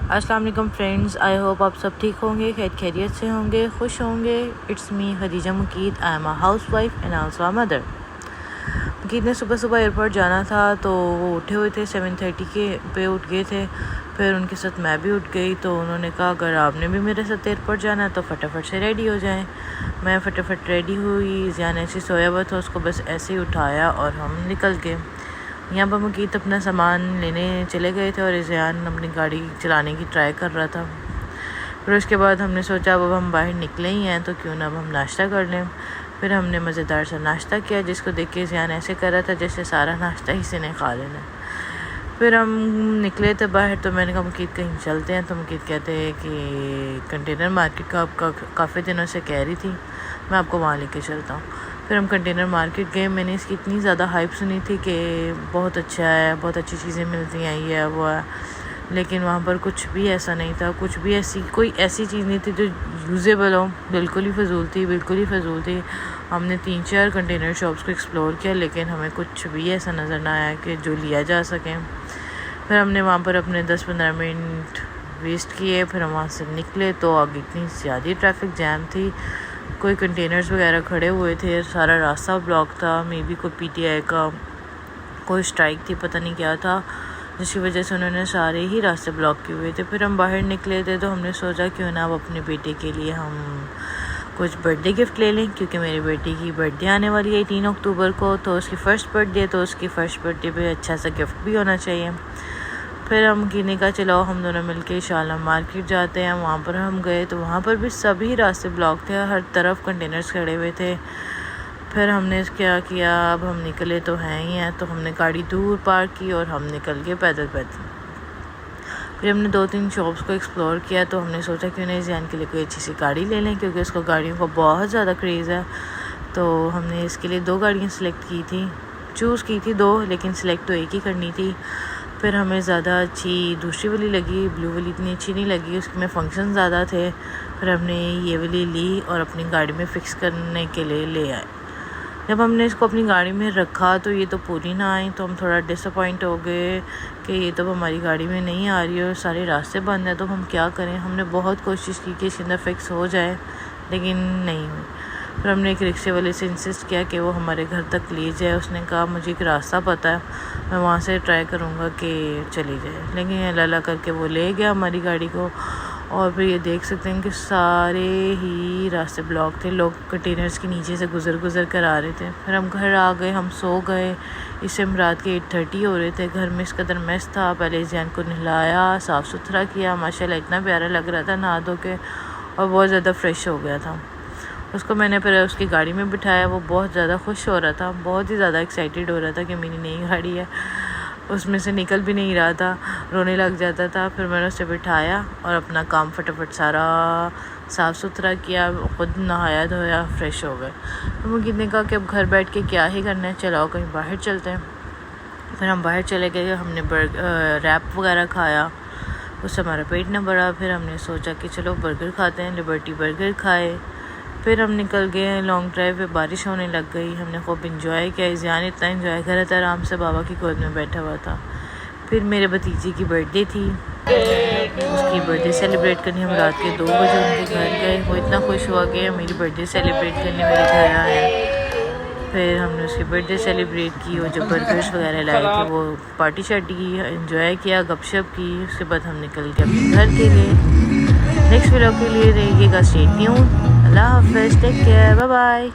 अस्सलाम वालेकुम friends, I hope आप सब ठीक होंगे, खैरियत से होंगे, खुश होंगे। It's me Khadija Muqeed. I am a house wife and also a mother. Muqeed ने सुबह सुबह एयरपोर्ट जाना था तो वो उठे हुए थे, 7:30 के पे उठ गए थे। फिर उनके साथ मैं भी उठ गई तो उन्होंने कहा अगर आपने भी मेरे साथ एयरपोर्ट जाना है तो फटाफट से रेडी हो जाएं। मैं फटाफट रेडी हुई। ज़ियान ऐसे सोया हुआ था, उसको बस ऐसे ही उठाया और हम निकल गए। यहाँ पर मुकीत अपना सामान लेने चले गए थे और ज़ियान अपनी गाड़ी चलाने की ट्राई कर रहा था। फिर उसके बाद हमने सोचा अब हम बाहर निकले ही हैं तो क्यों ना अब हम नाश्ता कर लें। फिर हमने मज़ेदार सा नाश्ता किया जिसको देख के ज़ियान ऐसे कर रहा था जैसे सारा नाश्ता ही से ने खा लेना। फिर हम निकले थे बाहर तो मैंने कहा मुकीत कहीं चलते हैं, तो मुकीत कहते हैं कि कंटेनर मार्केट का आपका काफ़ी दिनों से कह रही थी, मैं आपको वहाँ लेके चलता हूँ। फिर हम कंटेनर मार्केट गए। मैंने इसकी इतनी ज़्यादा हाइप सुनी थी कि बहुत अच्छा है, बहुत अच्छी चीज़ें मिलती हैं, ये है वो है, लेकिन वहाँ पर कुछ भी ऐसा नहीं था। कुछ भी कोई ऐसी चीज़ नहीं थी जो यूज़ेबल हो। बिल्कुल ही फ़जूल थी। हमने 3-4 कंटेनर शॉप्स को एक्सप्लोर किया लेकिन हमें कुछ भी ऐसा नज़र ना आया कि जो लिया जा सके। फिर हमने वहाँ पर अपने 10-15 मिनट वेस्ट किए। फिर हम वहाँ से निकले तो आगे इतनी ज़्यादा ट्रैफिक जैम थी, कोई कंटेनर्स वगैरह खड़े हुए थे, सारा रास्ता ब्लॉक था। मे बी कोई PTI का कोई स्ट्राइक थी, पता नहीं क्या था, जिसकी वजह से उन्होंने सारे ही रास्ते ब्लॉक किए हुए थे। फिर हम बाहर निकले थे तो हमने सोचा क्यों ना अब अपने बेटे के लिए हम कुछ बर्थडे गिफ्ट ले लें, क्योंकि मेरे बेटे की बर्थडे आने वाली है 3 अक्टूबर को, तो उसकी फ़र्स्ट बर्थडे, तो उसकी फ़र्स्ट बर्थडे पे अच्छा सा गिफ्ट भी होना चाहिए। फिर हम कहने का चलो हम दोनों मिलके शाला मार्केट जाते हैं। वहाँ पर हम गए तो वहाँ पर भी सभी रास्ते ब्लॉक थे, हर तरफ कंटेनर्स खड़े हुए थे। फिर हमने क्या किया, अब हम निकले तो हैं ही हैं, तो हमने गाड़ी दूर पार्क की और हम निकल गए पैदल। फिर हमने 2-3 शॉप्स को एक्सप्लोर किया तो हमने सोचा क्यों नहीं ज़ियान के लिए कोई अच्छी सी गाड़ी ले लें, क्योंकि उसको गाड़ियों का बहुत ज़्यादा क्रेज़ है। तो हमने इसके लिए 2 गाड़ियाँ चूज़ की थी 2, लेकिन सिलेक्ट तो एक ही करनी थी। फिर हमें ज़्यादा अच्छी दूसरी वाली लगी, ब्लू वाली इतनी अच्छी नहीं लगी, उसमें फ़ंक्शन ज़्यादा थे। फिर हमने ये वाली ली और अपनी गाड़ी में फ़िक्स करने के लिए ले आए। जब हमने इसको अपनी गाड़ी में रखा तो ये तो पूरी ना आई, तो हम थोड़ा डिसअपॉइंट हो गए कि ये तो हमारी गाड़ी में नहीं आ रही है और सारे रास्ते बंद हैं, तो हम क्या करें। हमने बहुत कोशिश की कि इसके अंदर फ़िक्स हो जाए लेकिन नहीं हुई। फिर हमने एक रिक्शे वाले से इंसिस्ट किया कि वो हमारे घर तक ले जाए। उसने कहा मुझे एक रास्ता पता है, मैं वहाँ से ट्राई करूँगा कि चली जाए, लेकिन अल्लाह करके वो ले गया हमारी गाड़ी को। और फिर ये देख सकते हैं कि सारे ही रास्ते ब्लॉक थे, लोग कंटेनर्स के नीचे से गुज़र कर आ रहे थे। फिर हम घर आ गए, हम सो गए। इस टाइम रात के 8:30 हो रहे थे। घर में इस कदर मेस था। पहले ज़ियान को नहलाया, साफ़ सुथरा किया, माशाल्लाह इतना प्यारा लग रहा था नहा धो के, और बहुत ज़्यादा फ्रेश हो गया था। उसको मैंने फिर उसकी गाड़ी में बिठाया, वो बहुत ज़्यादा खुश हो रहा था, बहुत ही ज़्यादा एक्साइटेड हो रहा था कि मेरी नई गाड़ी है। उसमें से निकल भी नहीं रहा था, रोने लग जाता था। फिर मैंने उसे बिठाया और अपना काम फटाफट सारा साफ़ सुथरा किया, ख़ुद नहाया धोया, फ्रेश हो गए। तो मुझे ने कहा कि अब घर बैठ के क्या ही करना है, चलाओ कहीं बाहर चलते हैं। फिर हम बाहर चले गए, हमने रैप वगैरह खाया, उससे हमारा पेट न भरा। फिर हमने सोचा कि चलो बर्गर खाते हैं, लिबर्टी बर्गर खाए। फिर हम निकल गए लॉन्ग ड्राइव पे। बारिश होने लग गई, हमने खूब इंजॉय किया। ज़ियान इतना इंजॉय कर रहा था, आराम से बाबा की गोद में बैठा हुआ था। फिर मेरे भतीजे की बर्थडे थी, उसकी बर्थडे सेलिब्रेट करनी हम रात के 2 बजे उनके घर गए। वो इतना खुश हुआ कि मेरी बर्थडे सेलिब्रेट करने मेरे घर आए। फिर हमने उसकी बर्थडे सेलिब्रेट की, वो जो बर्गर्स वगैरह लाए थे वो पार्टी शार्टी की, इंजॉय किया, गपशप की। उसके बाद हम निकल गए अपने घर के लिए। नेक्स्ट व्लॉग के लिए रहिएगा स्टे ट्यून्ड। अल्लाह हाफ़िज़, टेक केयर, बाय बाय।